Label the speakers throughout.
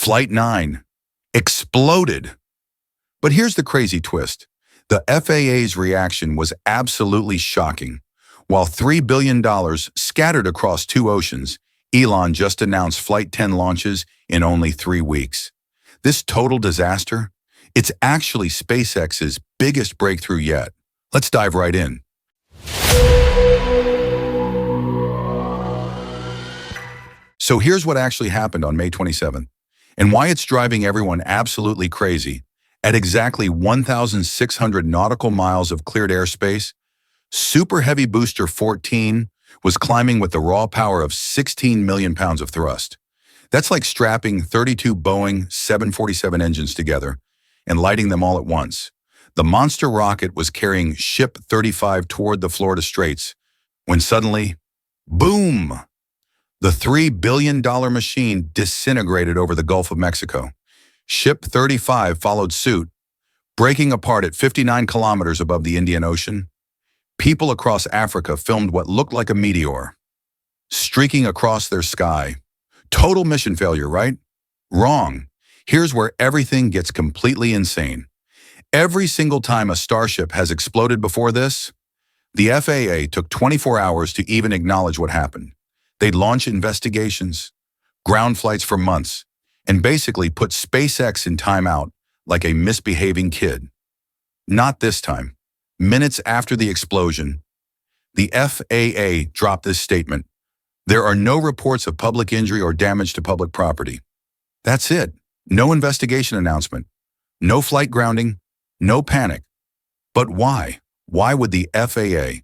Speaker 1: Flight 9 exploded. But here's the crazy twist. The FAA's reaction was absolutely shocking. While $3 billion scattered across two oceans, Elon just announced Flight 10 launches in only 3 weeks. This total disaster? It's actually SpaceX's biggest breakthrough yet. Let's dive right in. So here's what actually happened on May 27th, and why it's driving everyone absolutely crazy. At exactly 1,600 nautical miles of cleared airspace, Super Heavy Booster 14 was climbing with the raw power of 16 million pounds of thrust. That's like strapping 32 Boeing 747 engines together and lighting them all at once. The monster rocket was carrying Ship 35 toward the Florida Straits when suddenly, boom! The $3 billion machine disintegrated over the Gulf of Mexico. Ship 35 followed suit, breaking apart at 59 kilometers above the Indian Ocean. People across Africa filmed what looked like a meteor streaking across their sky. Total mission failure, right? Wrong. Here's where everything gets completely insane. Every single time a Starship has exploded before this, the FAA took 24 hours to even acknowledge what happened. They'd launch investigations, ground flights for months, and basically put SpaceX in timeout like a misbehaving kid. Not this time. Minutes after the explosion, the FAA dropped this statement: "There are no reports of public injury or damage to public property." That's it. No investigation announcement. No flight grounding. No panic. But why? Why would the FAA,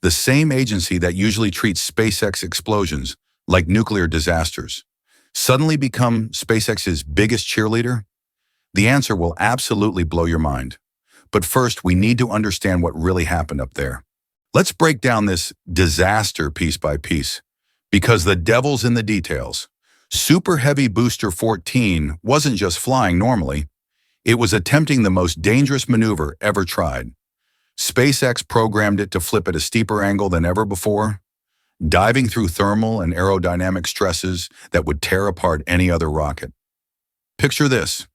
Speaker 1: the same agency that usually treats SpaceX explosions like nuclear disasters, suddenly become SpaceX's biggest cheerleader? The answer will absolutely blow your mind. But first, we need to understand what really happened up there. Let's break down this disaster piece by piece, because the devil's in the details. Super Heavy Booster 14 wasn't just flying normally. It was attempting the most dangerous maneuver ever tried. SpaceX programmed it to flip at a steeper angle than ever before, diving through thermal and aerodynamic stresses that would tear apart any other rocket. Picture this.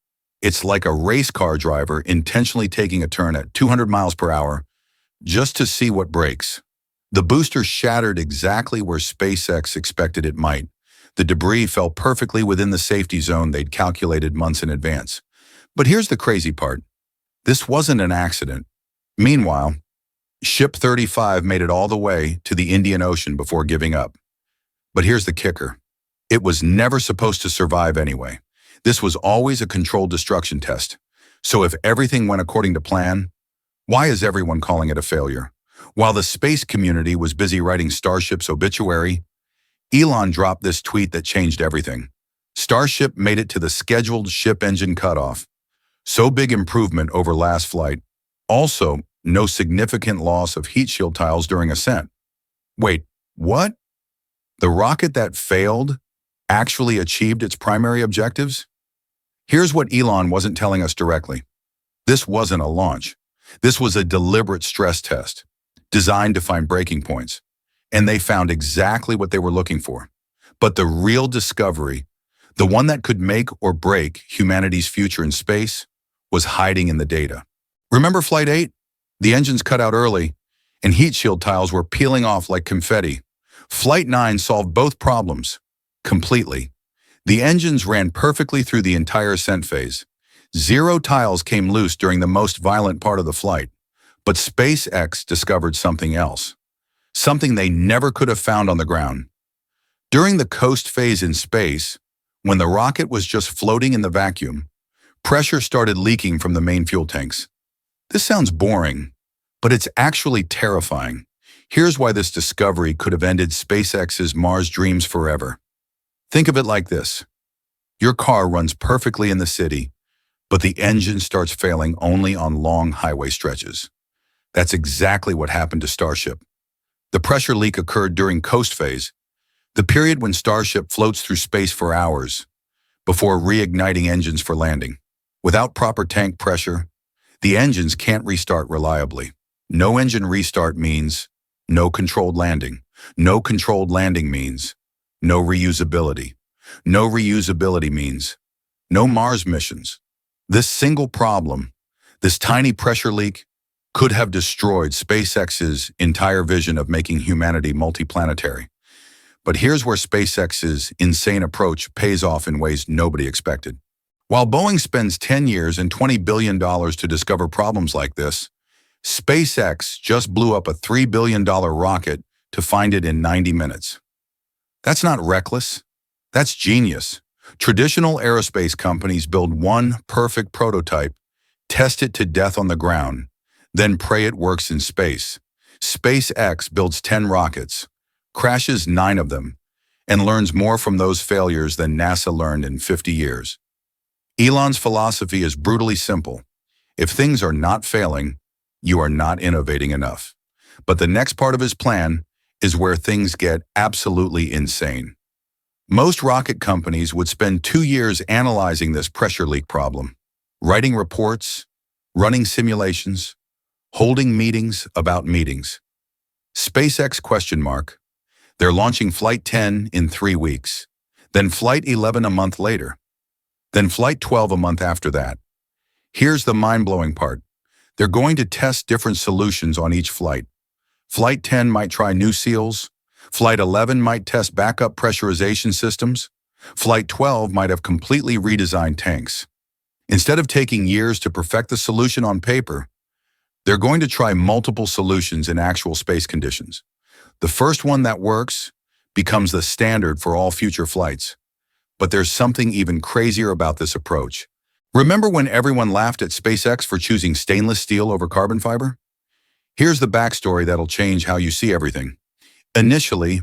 Speaker 1: It's like a race car driver intentionally taking a turn at 200 miles per hour just to see what breaks. The booster shattered exactly where SpaceX expected it might. The debris fell perfectly within the safety zone they'd calculated months in advance. But here's the crazy part. This wasn't an accident. Meanwhile, Ship 35 made it all the way to the Indian Ocean before giving up. But here's the kicker. It was never supposed to survive anyway. This was always a controlled destruction test. So if everything went according to plan, why is everyone calling it a failure? While the space community was busy writing Starship's obituary, Elon dropped this tweet that changed everything. Starship made it to the scheduled ship engine cutoff. So big improvement over last flight. Also, no significant loss of heat shield tiles during ascent. Wait, what? The rocket that failed actually achieved its primary objectives? Here's what Elon wasn't telling us directly. This wasn't a launch. This was a deliberate stress test, designed to find breaking points. And they found exactly what they were looking for. But the real discovery, the one that could make or break humanity's future in space, was hiding in the data. Remember Flight 8? The engines cut out early, and heat shield tiles were peeling off like confetti. Flight 9 solved both problems completely. The engines ran perfectly through the entire ascent phase. 0 tiles came loose during the most violent part of the flight. But SpaceX discovered something else. Something they never could have found on the ground. During the coast phase in space, when the rocket was just floating in the vacuum, pressure started leaking from the main fuel tanks. This sounds boring, but it's actually terrifying. Here's why this discovery could have ended SpaceX's Mars dreams forever. Think of it like this. Your car runs perfectly in the city, but the engine starts failing only on long highway stretches. That's exactly what happened to Starship. The pressure leak occurred during coast phase, the period when Starship floats through space for hours before reigniting engines for landing. Without proper tank pressure, the engines can't restart reliably. No engine restart means no controlled landing. No controlled landing means no reusability. No reusability means No Mars missions. This single problem, this tiny pressure leak, could have destroyed SpaceX's entire vision of making humanity multiplanetary. But here's where SpaceX's insane approach pays off in ways nobody expected. While Boeing spends 10 years and $20 billion to discover problems like this, SpaceX just blew up a $3 billion rocket to find it in 90 minutes. That's not reckless. That's genius. Traditional aerospace companies build one perfect prototype, test it to death on the ground, then pray it works in space. SpaceX builds 10 rockets, crashes 9 of them, and learns more from those failures than NASA learned in 50 years. Elon's philosophy is brutally simple. If things are not failing, you are not innovating enough. But the next part of his plan is where things get absolutely insane. Most rocket companies would spend 2 years analyzing this pressure leak problem, writing reports, running simulations, holding meetings about meetings. SpaceX ? They're launching Flight 10 in 3 weeks, then Flight 11 a month later, then Flight 12 a month after that. Here's the mind-blowing part. They're going to test different solutions on each flight. Flight 10 might try new seals. Flight 11 might test backup pressurization systems. Flight 12 might have completely redesigned tanks. Instead of taking years to perfect the solution on paper, they're going to try multiple solutions in actual space conditions. The first one that works becomes the standard for all future flights. But there's something even crazier about this approach. Remember when everyone laughed at SpaceX for choosing stainless steel over carbon fiber? Here's the backstory that'll change how you see everything. Initially,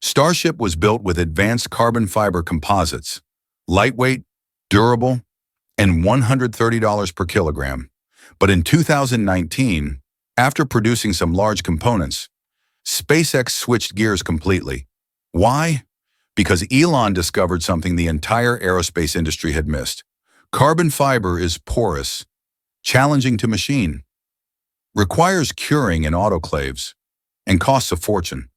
Speaker 1: Starship was built with advanced carbon fiber composites, lightweight, durable, and $130 per kilogram. But in 2019, after producing some large components, SpaceX switched gears completely. Why? Because Elon discovered something the entire aerospace industry had missed. Carbon fiber is porous, challenging to machine, requires curing in autoclaves, and costs a fortune.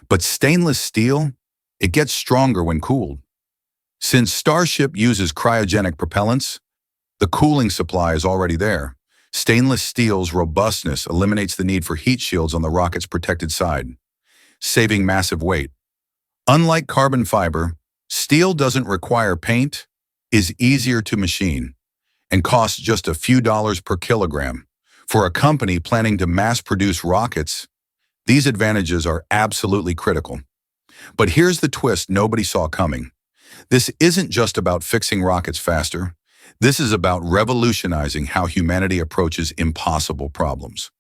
Speaker 1: But stainless steel, it gets stronger when cooled. Since Starship uses cryogenic propellants, the cooling supply is already there. Stainless steel's robustness eliminates the need for heat shields on the rocket's protected side, saving massive weight. Unlike carbon fiber, steel doesn't require paint, is easier to machine, and costs just a few dollars per kilogram. For a company planning to mass-produce rockets, these advantages are absolutely critical. But here's the twist nobody saw coming. This isn't just about fixing rockets faster. This is about revolutionizing how humanity approaches impossible problems.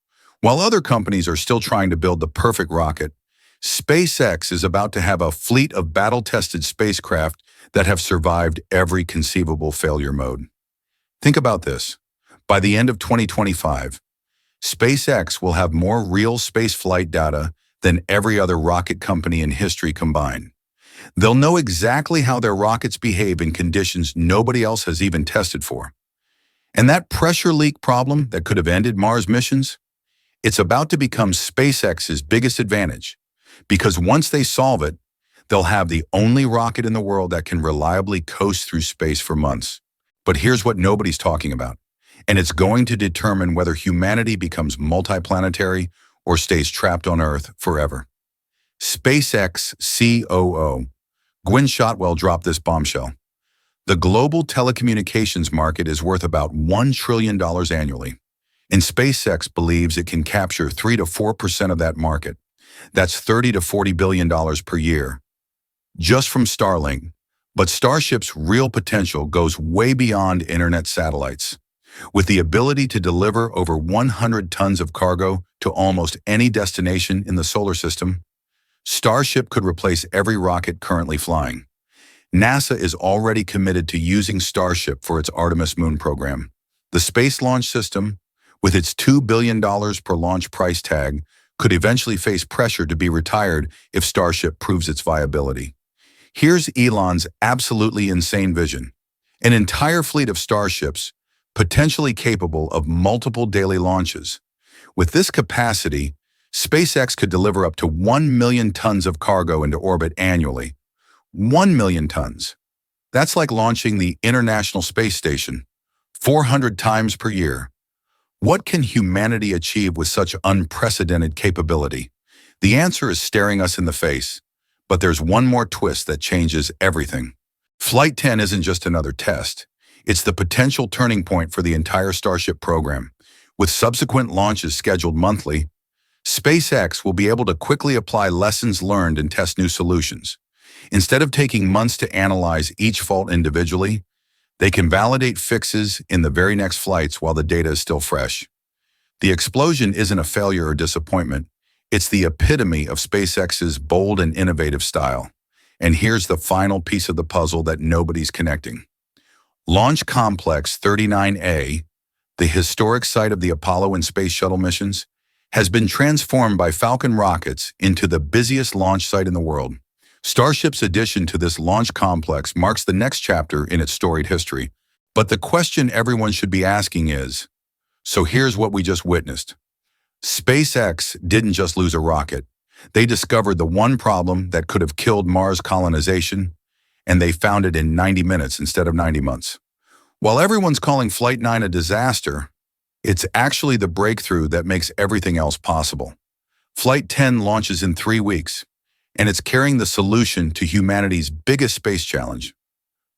Speaker 1: While other companies are still trying to build the perfect rocket, SpaceX is about to have a fleet of battle-tested spacecraft that have survived every conceivable failure mode. Think about this. By the end of 2025, SpaceX will have more real space flight data than every other rocket company in history combined. They'll know exactly how their rockets behave in conditions nobody else has even tested for. And that pressure leak problem that could have ended Mars missions, it's about to become SpaceX's biggest advantage, because once they solve it, they'll have the only rocket in the world that can reliably coast through space for months. But here's what nobody's talking about, and it's going to determine whether humanity becomes multiplanetary or stays trapped on Earth forever. SpaceX COO Gwynne Shotwell dropped this bombshell. The global telecommunications market is worth about $1 trillion annually, and SpaceX believes it can capture 3 to 4% of that market. That's $30 to $40 billion per year, just from Starlink. But Starship's real potential goes way beyond internet satellites. With the ability to deliver over 100 tons of cargo to almost any destination in the solar system, Starship could replace every rocket currently flying. NASA is already committed to using Starship for its Artemis moon program. The Space Launch System, with its $2 billion per launch price tag, could eventually face pressure to be retired if Starship proves its viability. Here's Elon's absolutely insane vision. An entire fleet of Starships, potentially capable of multiple daily launches. With this capacity, SpaceX could deliver up to 1 million tons of cargo into orbit annually. 1 million tons. That's like launching the International Space Station 400 times per year. What can humanity achieve with such unprecedented capability? The answer is staring us in the face. But there's one more twist that changes everything. Flight 10 isn't just another test. It's the potential turning point for the entire Starship program. With subsequent launches scheduled monthly, SpaceX will be able to quickly apply lessons learned and test new solutions. Instead of taking months to analyze each fault individually, they can validate fixes in the very next flights while the data is still fresh. The explosion isn't a failure or disappointment. It's the epitome of SpaceX's bold and innovative style. And here's the final piece of the puzzle that nobody's connecting. Launch Complex 39A, the historic site of the Apollo and Space Shuttle missions, has been transformed by Falcon rockets into the busiest launch site in the world. Starship's addition to this launch complex marks the next chapter in its storied history. But the question everyone should be asking is, so here's what we just witnessed. SpaceX didn't just lose a rocket. They discovered the one problem that could have killed Mars colonization, and they found it in 90 minutes instead of 90 months. While everyone's calling Flight 9 a disaster, it's actually the breakthrough that makes everything else possible. Flight 10 launches in 3 weeks, and it's carrying the solution to humanity's biggest space challenge.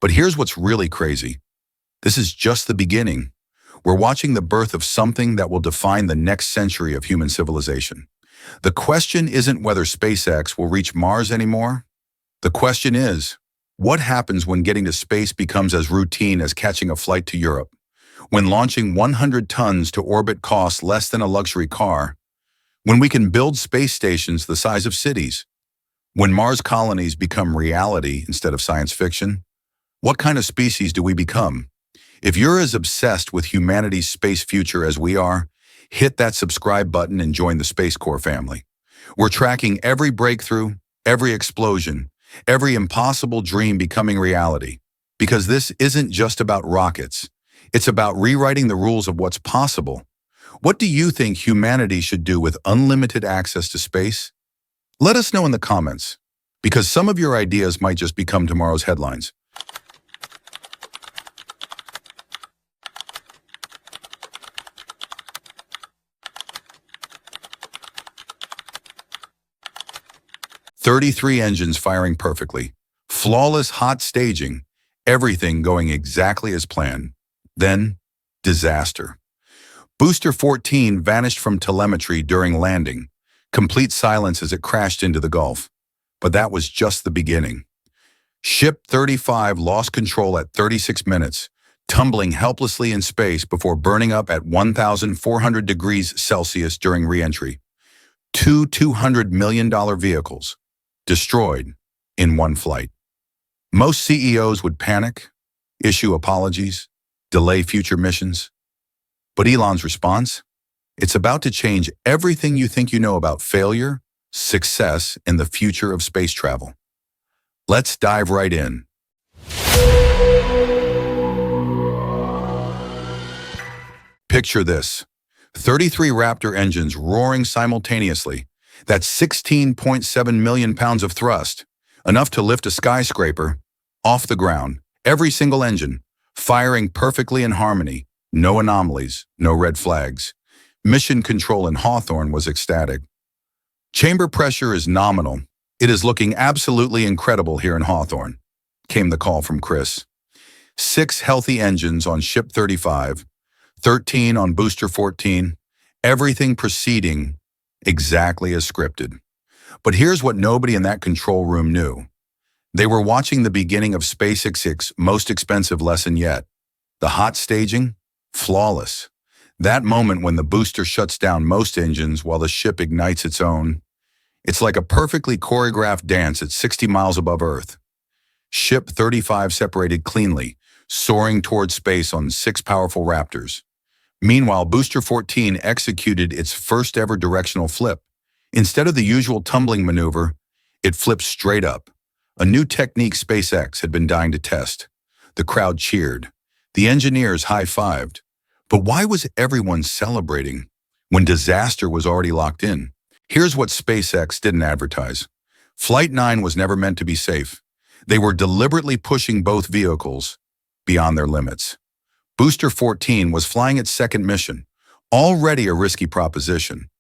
Speaker 1: But here's what's really crazy. This is just the beginning. We're watching the birth of something that will define the next century of human civilization. The question isn't whether SpaceX will reach Mars anymore. The question is, what happens when getting to space becomes as routine as catching a flight to Europe? When launching 100 tons to orbit costs less than a luxury car? When we can build space stations the size of cities? When Mars colonies become reality instead of science fiction? What kind of species do we become? If you're as obsessed with humanity's space future as we are, hit that subscribe button and join the Space Corps family. We're tracking every breakthrough, every explosion, every impossible dream becoming reality. Because this isn't just about rockets. It's about rewriting the rules of what's possible. What do you think humanity should do with unlimited access to space? Let us know in the comments, because some of your ideas might just become tomorrow's headlines. "33 engines firing perfectly, flawless hot staging, everything going exactly as planned. Then, disaster. Booster 14 vanished from telemetry during landing, complete silence as it crashed into the Gulf. But that was just the beginning. Ship 35 lost control at 36 minutes, tumbling helplessly in space before burning up at 1,400 degrees Celsius during re-entry. Two $200 million vehicles, destroyed in one flight. Most CEOs would panic, issue apologies, delay future missions. But Elon's response? It's about to change everything you think you know about failure, success, and the future of space travel. Let's dive right in. Picture this. 33 Raptor engines roaring simultaneously. That's 16.7 million pounds of thrust, enough to lift a skyscraper off the ground. Every single engine, firing perfectly in harmony. No anomalies, no red flags. Mission control in Hawthorne was ecstatic. Chamber pressure is nominal. It is looking absolutely incredible here in Hawthorne, came the call from Chris. 6 healthy engines on Ship 35, 13 on Booster 14, everything proceeding exactly as scripted. But here's what nobody in that control room knew. They were watching the beginning of SpaceX's most expensive lesson yet. The hot staging, flawless. That moment when the booster shuts down most engines while the ship ignites its own. It's like a perfectly choreographed dance at 60 miles above Earth. Ship 35 separated cleanly, soaring towards space on 6 powerful Raptors. Meanwhile, Booster 14 executed its first ever directional flip. Instead of the usual tumbling maneuver, it flipped straight up. A new technique SpaceX had been dying to test. The crowd cheered. The engineers high-fived. But why was everyone celebrating when disaster was already locked in? Here's what SpaceX didn't advertise. Flight 9 was never meant to be safe. They were deliberately pushing both vehicles beyond their limits. Booster 14 was flying its second mission, already a risky proposition.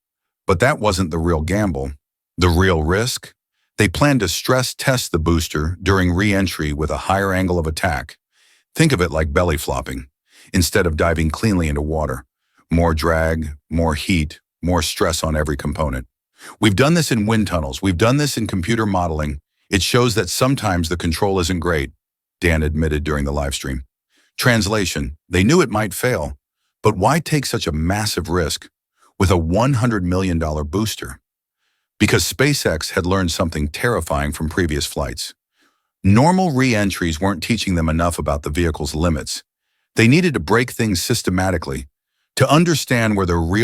Speaker 1: But that wasn't the real gamble. The real risk? They planned to stress test the booster during re-entry with a higher angle of attack. Think of it like belly flopping, instead of diving cleanly into water. More drag, more heat, more stress on every component. We've done this in wind tunnels. We've done this in computer modeling. It shows that sometimes the control isn't great, Dan admitted during the live stream. Translation, they knew it might fail, but why take such a massive risk with a $100 million booster? Because SpaceX had learned something terrifying from previous flights. Normal re-entries weren't teaching them enough about the vehicle's limits. They needed to break things systematically to understand where the real